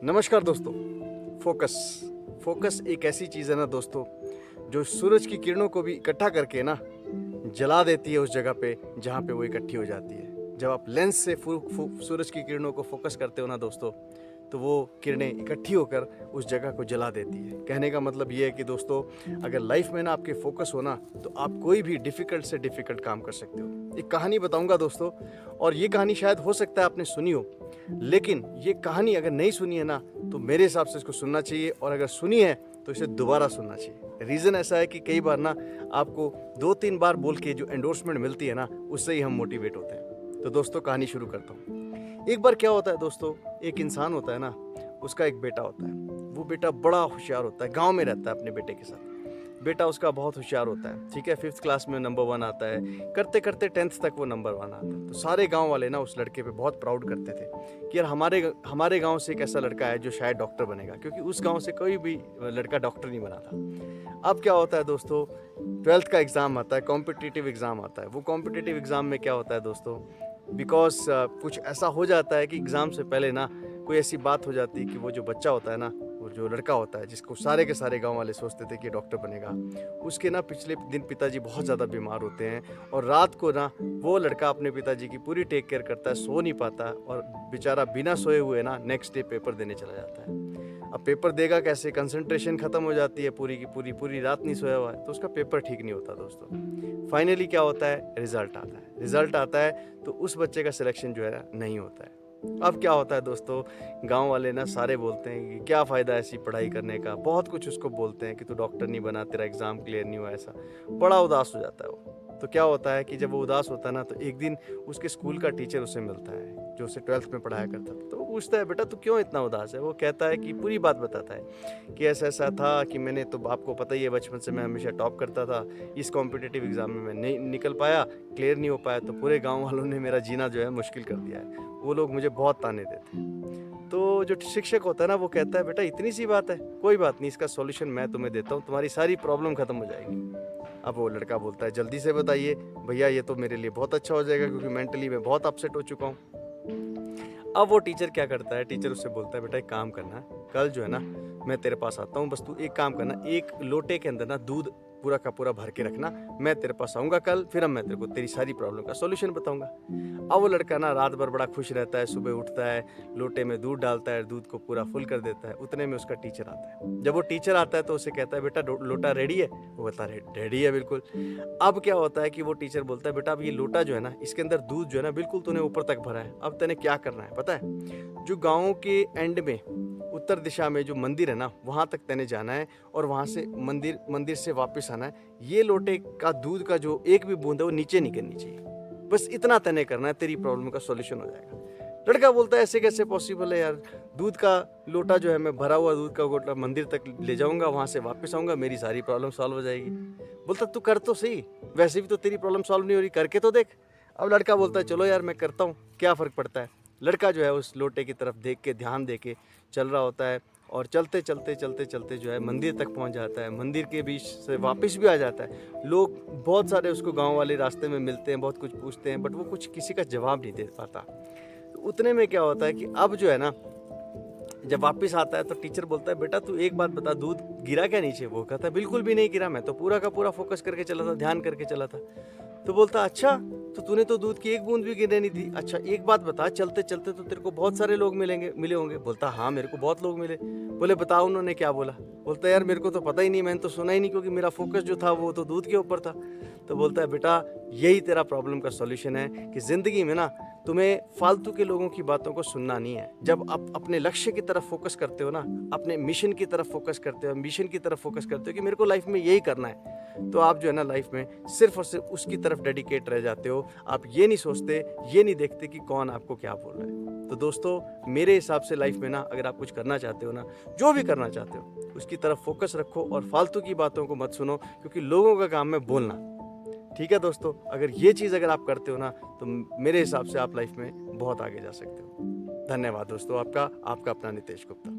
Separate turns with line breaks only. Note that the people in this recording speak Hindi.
नमस्कार दोस्तों। फोकस फोकस एक ऐसी चीज़ है ना दोस्तों, जो सूरज की किरणों को भी इकट्ठा करके ना जला देती है उस जगह पे जहाँ पे वो इकट्ठी हो जाती है। जब आप लेंस से सूरज की किरणों को फोकस करते हो ना दोस्तों, तो वो किरणें इकट्ठी होकर उस जगह को जला देती है। कहने का मतलब ये है कि दोस्तों, अगर लाइफ में ना आपके फोकस हो ना, तो आप कोई भी डिफ़िकल्ट से डिफ़िकल्ट काम कर सकते हो। एक कहानी बताऊंगा दोस्तों, और ये कहानी शायद हो सकता है आपने सुनी हो, लेकिन ये कहानी अगर नहीं सुनी है ना, तो मेरे हिसाब से इसको सुनना चाहिए, और अगर सुनी है तो इसे दोबारा सुनना चाहिए। रीज़न ऐसा है कि कई बार ना आपको 2-3 बार बोल के जो एंडोर्समेंट मिलती है ना, उससे ही हम मोटिवेट होते हैं। तो दोस्तों कहानी शुरू करता हूँ। एक बार क्या होता है दोस्तों, एक इंसान होता है ना, उसका एक बेटा होता है। वो बेटा बड़ा होशियार होता है, गांव में रहता है अपने बेटे के साथ। बेटा उसका बहुत होशियार होता है, ठीक है। 5th क्लास में नंबर 1 आता है, करते करते 10th तक वो नंबर 1 आता है। तो सारे गांव वाले ना उस लड़के पे बहुत प्राउड करते थे कि यार हमारे गांव से एक ऐसा लड़का है जो शायद डॉक्टर बनेगा, क्योंकि उस गांव से कोई भी लड़का डॉक्टर नहीं बना था। अब क्या होता है दोस्तों, 12th का एग्ज़ाम आता है, कॉम्पिटिटिव एग्ज़ाम आता है। वो कॉम्पिटिटिव एग्ज़ाम में क्या होता है दोस्तों, बिकॉज कुछ ऐसा हो जाता है कि एग्ज़ाम से पहले ना कोई ऐसी बात हो जाती है कि वो जो बच्चा होता है ना, वो जो लड़का होता है जिसको सारे के सारे गांव वाले सोचते थे कि डॉक्टर बनेगा, उसके ना पिछले दिन पिताजी बहुत ज़्यादा बीमार होते हैं, और रात को ना वो लड़का अपने पिताजी की पूरी टेक केयर करता है, सो नहीं पाता, और बेचारा बिना सोए हुए ना नेक्स्ट डे पेपर देने चला जाता है। अब पेपर देगा कैसे, कंसंट्रेशन खत्म हो जाती है, पूरी की पूरी रात नहीं सोया हुआ है, तो उसका पेपर ठीक नहीं होता दोस्तों। फाइनली क्या होता है, रिजल्ट आता है, तो उस बच्चे का सिलेक्शन जो है ना नहीं होता है। अब क्या होता है दोस्तों, गांव वाले ना सारे बोलते हैं कि क्या फ़ायदा ऐसी पढ़ाई करने का, बहुत कुछ उसको बोलते हैं कि तू डॉक्टर नहीं बना, तेरा एग्ज़ाम क्लियर नहीं हुआ, ऐसा बड़ा उदास हो जाता है वो। तो क्या होता है कि जब वो उदास होता है ना, तो एक दिन उसके स्कूल का टीचर उसे मिलता है, जो उसे 12th में पढ़ाया करता था। तो वो पूछता है, बेटा तू क्यों इतना उदास है। वो कहता है कि पूरी बात बताता है कि ऐसा ऐसा था कि मैंने, तो आपको पता ही है, बचपन से मैं हमेशा टॉप करता था, इस कॉम्पिटिटिव एग्ज़ाम में मैं नहीं निकल पाया, क्लियर नहीं हो पाया, तो पूरे गाँव वालों ने मेरा जीना जो है मुश्किल कर दिया है। वो लोग मुझे बहुत ताने देते हैं। तो जो शिक्षक होता है ना, वो कहता है, बेटा इतनी सी बात है, कोई बात नहीं, इसका सॉल्यूशन मैं तुम्हें देता हूँ, तुम्हारी सारी प्रॉब्लम खत्म हो जाएगी। अब वो लड़का बोलता है, जल्दी से बताइए भैया, ये तो मेरे लिए बहुत अच्छा हो जाएगा, क्योंकि मेंटली मैं बहुत अपसेट हो चुका हूँ। अब वो टीचर क्या करता है, टीचर उससे बोलता है, बेटा एक काम करना, कल जो है ना मैं तेरे पास आता हूँ, बस तू एक काम करना, एक लोटे के अंदर ना दूध पूरा का पूरा भर के रखना, मैं तेरे पास आऊँगा कल, फिर अब मैं तेरे को तेरी सारी प्रॉब्लम का सॉल्यूशन बताऊँगा। अब वो लड़का ना रात भर बड़ा खुश रहता है, सुबह उठता है, लोटे में दूध डालता है, दूध को पूरा फुल कर देता है। उतने में उसका टीचर आता है। जब वो टीचर आता है तो उसे कहता है, बेटा लोटा रेडी है। वो बता रेडी है बिल्कुल। अब क्या होता है कि वो टीचर बोलता है, बेटा अब ये लोटा जो है ना, इसके अंदर दूध जो है ना बिल्कुल तूने ऊपर तक भरा है, अब तूने क्या करना है पता है, जो गाँव के एंड में उत्तर दिशा में जो मंदिर है ना, वहाँ तक तैने जाना है, और वहाँ से मंदिर से वापस आना है। ये लोटे का दूध का जो एक भी बूंद है वो नीचे नहीं गिरनी चाहिए, बस इतना तय करना है, तेरी प्रॉब्लम का सॉल्यूशन हो जाएगा। लड़का बोलता है, ऐसे कैसे पॉसिबल है यार, दूध का लोटा जो है, मैं भरा हुआ दूध का लोटा मंदिर तक ले जाऊंगा, वहाँ से वापस आऊंगा, मेरी सारी प्रॉब्लम सॉल्व हो जाएगी। बोलता तू कर तो सही, वैसे भी तो तेरी प्रॉब्लम सॉल्व नहीं हो रही, करके तो देख। अब लड़का बोलता है, चलो यार मैं करता हूँ, क्या फ़र्क पड़ता है। लड़का जो है उस लोटे की तरफ देख के, ध्यान दे के चल रहा होता है, और चलते चलते जो है मंदिर तक पहुंच जाता है। मंदिर के बीच से वापस भी आ जाता है। लोग बहुत सारे उसको गांव वाले रास्ते में मिलते हैं, बहुत कुछ पूछते हैं, बट वो कुछ किसी का जवाब नहीं दे पाता। तो उतने में क्या होता है कि अब जो है ना, जब वापस आता है तो टीचर बोलता है, बेटा तू एक बात बता, दूध गिरा क्या नीचे। वो कहता है, बिल्कुल भी नहीं गिरा, मैं तो पूरा का पूरा फोकस करके चला था, ध्यान करके चला था। तो बोलता, अच्छा तो तूने तो दूध की एक बूंद भी गिरने नहीं दी। अच्छा एक बात बता, चलते चलते तो तेरे को बहुत सारे लोग मिले होंगे। बोलता, हाँ मेरे को बहुत लोग मिले। बोले बताओ उन्होंने क्या बोला। बोलता, यार मेरे को तो पता ही नहीं, मैंने तो सुना ही नहीं, क्योंकि मेरा फोकस जो था वो तो दूध के ऊपर था। तो बोलता है, बेटा यही तेरा प्रॉब्लम का सॉल्यूशन है, कि ज़िंदगी में ना तुम्हें फालतू के लोगों की बातों को सुनना नहीं है। जब आप अपने लक्ष्य की तरफ फोकस करते हो ना, अपने मिशन की तरफ फोकस करते हो, एम्बिशन की तरफ फोकस करते हो कि मेरे को लाइफ में यही करना है, तो आप जो है ना लाइफ में सिर्फ और सिर्फ उसकी तरफ डेडिकेट रह जाते हो। आप ये नहीं सोचते, ये नहीं देखते कि कौन आपको क्या बोल रहा है। तो दोस्तों मेरे हिसाब से लाइफ में ना, अगर आप कुछ करना चाहते हो ना, जो भी करना चाहते हो, उसकी तरफ फोकस रखो, और फालतू की बातों को मत सुनो, क्योंकि लोगों का काम है बोलना। ठीक है दोस्तों, अगर ये चीज़ अगर आप करते हो ना, तो मेरे हिसाब से आप लाइफ में बहुत आगे जा सकते हो। धन्यवाद दोस्तों, आपका अपना नितेश गुप्ता।